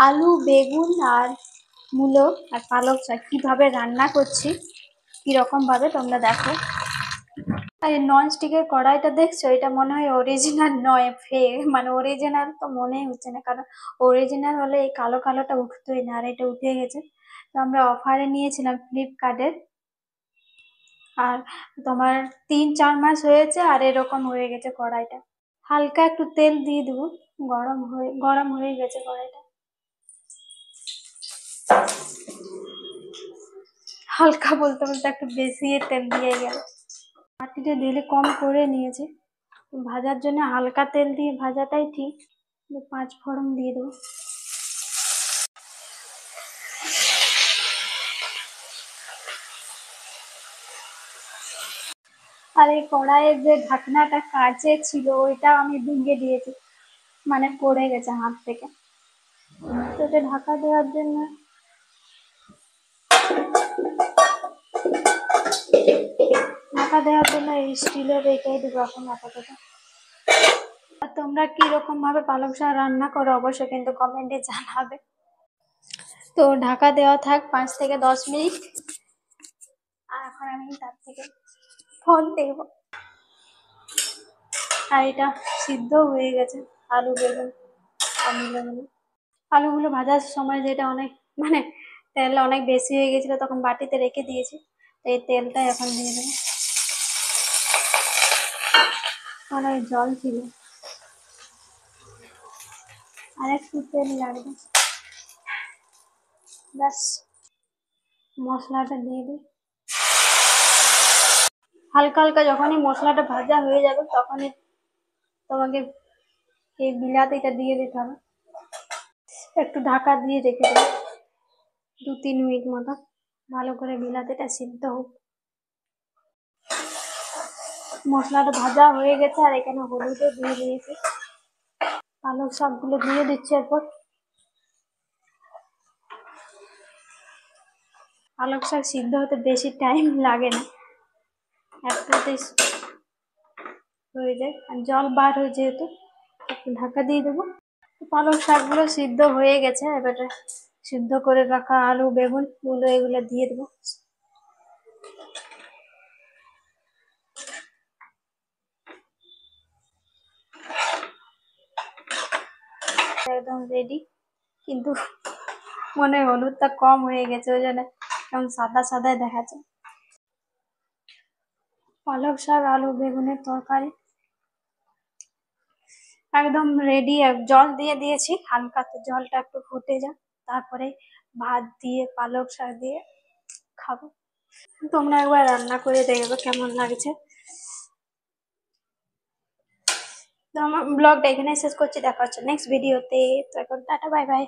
আলু, বেগুন আর মূলো আর পালক শাক কিভাবে রান্না করছি, কিরকম ভাবে তোমরা দেখো। আর এই নন স্টিকের কড়াইটা দেখছো, এটা মনে হয় অরিজিনাল নয়, মানে অরিজিনাল তো মনেই হচ্ছে না, কারণ অরিজিনাল হলে এই কালো কালোটা উঠতোই না, আর এটা উঠে গেছে। তো আমরা অফারে নিয়েছিলাম ফ্লিপকার্টের, আর তোমার 3-4 মাস হয়েছে আর এরকম হয়ে গেছে কড়াইটা। হালকা একটু তেল দিয়ে দেবো, গরম হয়ে গেছে কড়াইটা। হালকা বলতে বলতে একটু বেশি তেল দিয়ে গেল, বাটিতে দিলে কম করে নিয়েছি। ভাজার জন্য হালকা তেল দিয়ে ভাজাটাই ঠিক। 5 ফোড়ন দিয়ে দেবো। আর এই কড়াইয়ের যে ঢাকনাটা কাচে ছিল ওইটা আমি ভেঙে দিয়েছি, মানে পড়ে গেছে হাত থেকে। তো এটা ঢাকা দেওয়ার জন্য এই স্টিলের এটাই দেবো এখন আপাতত। আর তোমরা কিরকম ভাবে পালং শাক রান্না করো অবশ্যই কিন্তু কমেন্টে জানাবে। তো ঢাকা দেওয়া থাক 5 থেকে 10 মিনিট। আর এখন আমি তার থেকে ফোন দেখবো। আর এটা সিদ্ধ হয়ে গেছে, আলু বেগুন আমগুলো। আলুগুলো ভাজার সময় যেটা অনেক মানে তেল অনেক বেশি হয়ে গেছিল, তখন বাটিতে রেখে দিয়েছি। এই তেলটা এখন দিয়ে দেবো। অনেক জল ছিল, আর একটু তেল লাগবে। ব্যাস, মশলাটা দিয়ে দিই। হালকা হালকা যখনই মশলাটা ভাজা হয়ে যাবে তখনই তোমাকে এই বিলাতিটা দিয়ে দিতে হবে। একটু ঢাকা দিয়ে রেখে দেবো 2-3 মিনিট মতো, ভালো করে বিলাতিটা সিদ্ধ হোক। মশলাটা ভাজা হয়ে গেছে, আর এখানে হলুদও দিয়ে দিয়েছি। পালক শাকগুলো দিয়ে দিচ্ছি এরপর। পালক শাক সিদ্ধ হতে বেশি টাইম লাগে না, একটুতেই হয়ে যায়। আর জল বার হয়ে যেহেতু একটু ঢাকা দিয়ে দেবো। পালক শাকগুলো সিদ্ধ হয়ে গেছে, এবারে সিদ্ধ করে রাখা আলু বেগুন গুলো এগুলো দিয়ে দেবো। একদম রেডি, কিন্তু মনে হয় হলুদটা কম হয়ে গেছে, ওই জন্য কেমন সাদা সাদাই দেখাচ্ছে। পালক শাক আলু বেগুনের তরকারি একদম রেডি। জল দিয়ে দিয়েছি হালকা, তো জলটা একটু ফুটে যাক, তারপরে ভাত দিয়ে পালক শাক দিয়ে খাবো। তোমরা একবার রান্না করে দেখবে কেমন লাগছে। তো আমার ব্লগটা এখানে শেষ করছি, দেখা হচ্ছে নেক্সট ভিডিওতে। তো এখন টাটা বাই বাই।